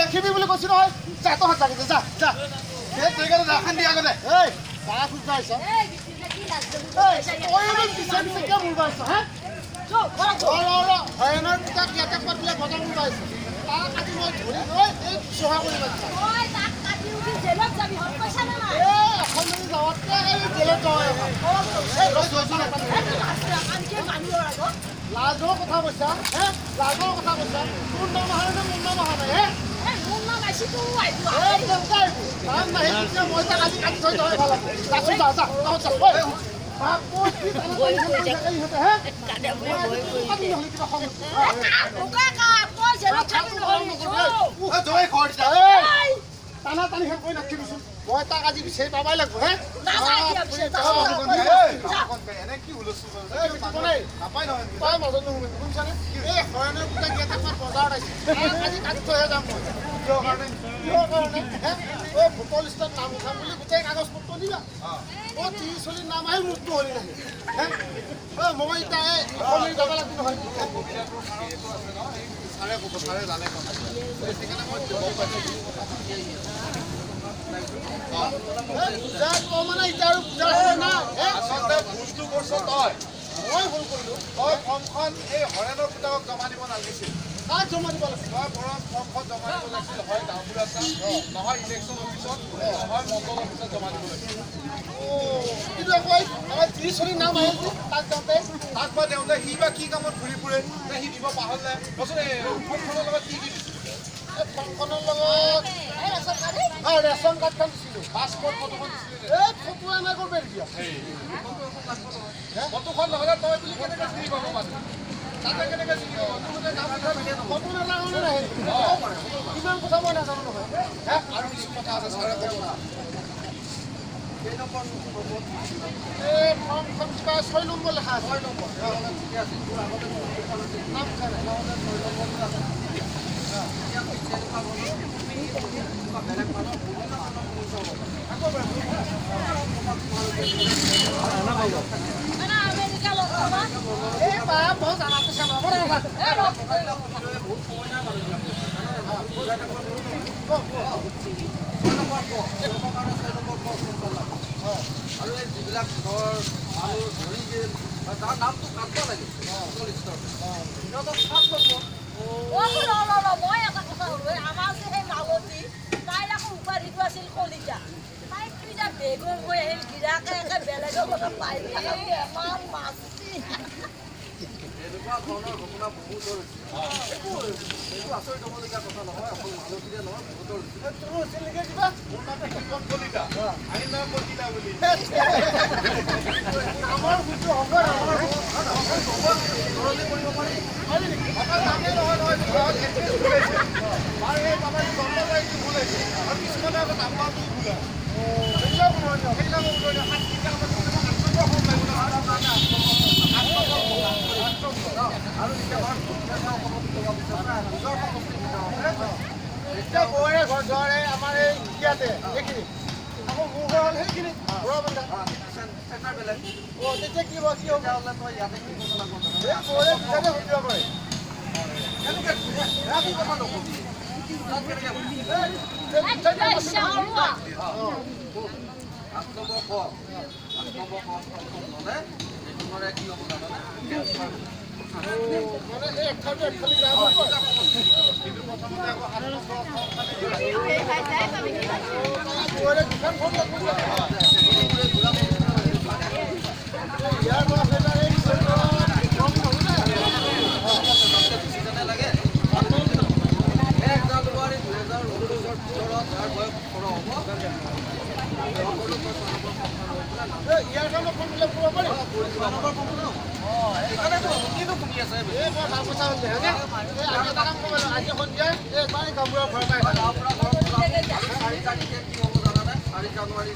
দেখিবি বুলি কৈছি নহয় যা তহঁত লাগিছে যা যা এই তই কেনে ৰাখান দিয়া গলে এই বাৰা খুজ যাইছ এই কি লাগছে তই এনে পিছে পিছে কিয় মুৰ বাইছ হে চো হয়নৰ পিতা কিয়াতে পাতিলে বজাং মুৰ বাইছ তাক কাটি মই ধৰি লৈ এই সোহা কৰি বাইছ ঐ তাক কাটি উঠি জেলত যাবি হত পইচা না নাই এ এখন যদি যাওঁতে এই জেলত যাওঁ এই ৰৈ গৈছ না আনকে মানুহ আগত লাজৰ কথা কৈছা হে লাজৰ কথা কৈছা তোৰ নাম আহে না মোৰ নাম আহে হে মোৰ নাম আছি তো আইছো এই দেউতাই নাম নাহে তেতিয়া মই তাক আজি কাটি থৈ যাওঁ ভাল আছে যা যা যা চল ঐ বাপ মই কি কৈ এই হতে হে কাটে মই কৈ ওকা কা কই জেলত যাবি নহয় জয় ঘৰ যা এই টানা টানি হেন কৈ নাখিবিচোন মই তাক আজি বিচাৰি পাবাই লাগব হে এনে কি হুলস্থুল নাপাই নহয় তই মাজত নুশুনিবি শুনিছানে এই হয়নৰ গোটা গিয়া তাক বজাৰত আহিছে আজি কাটি থৈহে যাম মই কিয় কাৰণে ঐ ভোটৰ লিষ্টত নাম উঠাম বুলি গোটেই কাগজ পত্ৰ দিবা ও তি চলি নাম আহি মৃত্যু হলি নাহি হে মই এতিয়া এই যাব লাগিব নহয় চাৰে ক'ব চাৰে জানে কথা সেইকাৰণে মই দিব পাৰিছোঁ মানে এতিয়া আৰু না আচলতে ভুলটো কৰিছ তই মই ভুল কৰিলোঁ তই ফৰ্মখন এই হৰেণৰ পুতেকক জমা দিব নালাগিছিল কাক জমা দিব লাগিছিল তই ফৰ্মখন জমা দিব লাগিছিল হয় গাঁওবুঢ়া নহয় ইলেকশ্যন অফিচত নহয় মণ্ডল অফিচত জমা দিব লাগিছিল কিন্তু আকৌ আমাৰ 30 চলি নাম আহিল যে তাক দেওঁতে সি বা কি কামত ঘূৰি ফুৰে সি দিব পাহৰিলে কচোন এই ফৰ্মখনৰ লগত কি কি ফৰ্মখনৰ লগত ৰেচন কাৰ্ডখন দিছিলোঁ পাছপৰ্ট ফটোখন দিছিলোঁ এই ফটো এনে কৰিব দিয়া ফটোখন নহ'লে তই বুলি কেনেকৈ চিনি পাব মানুহ তাতে কেনেকৈ চিনি পাব ফটো নালাগে নাহে কিমান কথা মই নাজানো নহয় আৰু কিছু কথা আছে ছাৰে ক'ব এই ফৰ্মখন কিবা 6 নম্বৰ লেখা আছে 6 নম্বৰ ঠিকে আছে তোৰ আগতে নাম খালে আৰু এই যিবিলাক ঘৰ মানুহ ধৰি গেল তাৰ নামটো কাটব লাগে সিহঁতক চাপ ল'ব মই এটা কথা হ'লো আমাৰ যে সেই মালতী তাইৰ আকৌ উপাধিটো আছিল কলিতা তাই কি যে বেগৰ গৈ আহিল গিৰাকে একে বেলেগৰ কথা পাই বেমাৰ মাছি এনেকুৱা ধৰণৰ ঘটনা বহুত হৈছে এইটো আচৰিত হ'বলগীয়া কথা নহয় অকল মালতীৰে নহয় বহুতৰ কলিতা আইন নাম কলিতা বুলি আমাৰ বুজু হ'ব ঘৰলৈ কৰিব পাৰি আমাৰ নামে নহয় ঘৰত এড্ৰেছ ভুলাইছে আৰু এই বাবাই জন্ম তাৰিখটো ভুলাইছে আৰু কিছুমানে আকৌ নাম্বাৰটো ভুলায় সেইবিলাক আৰু এতিয়া বৌৰে ঘৰ যোৱাৰে আমাৰ এই ইয়াতে এইখিনি আকৌ মোৰ ঘৰ হ'ল সেইখিনি চেণ্টাৰ বেলেগ তেতিয়া কি হ'ব তেতিয়াহ'লে তই ইয়াতে কি ঘটনা এই বৌৰে পিছতে সুধিব পাৰে কেনেকৈ ৰাতি কথা নকবি তাত কেনেকৈ ল'লে এইখনৰে কি হ'ব জানানে মানে এই একখালি বেয়া হ'ব কিন্তু প্ৰথমতে আকৌ বৌৰে দুখন ফোন ইয়াৰ পৰা লাগে 1 জানুৱাৰী 2019 ভিতৰত যাৰ বয়স 18 হ'ব ইয়াৰ কাৰণে ফোন বিলাক কৰিব পাৰি এইকাৰণেতো কিনো শুনি আছে এই মই ভাল কথা হৈছে হয়নে এই আমি এটা কাম কৰিব আজি সন্ধিয়া এই এবাৰ গাঁওবুঢ়াৰ ঘৰৰ পৰা গাঁৱৰ পৰা ঘৰত 4 তাৰিখে কি হ'ব জানানে 4 জানুৱাৰী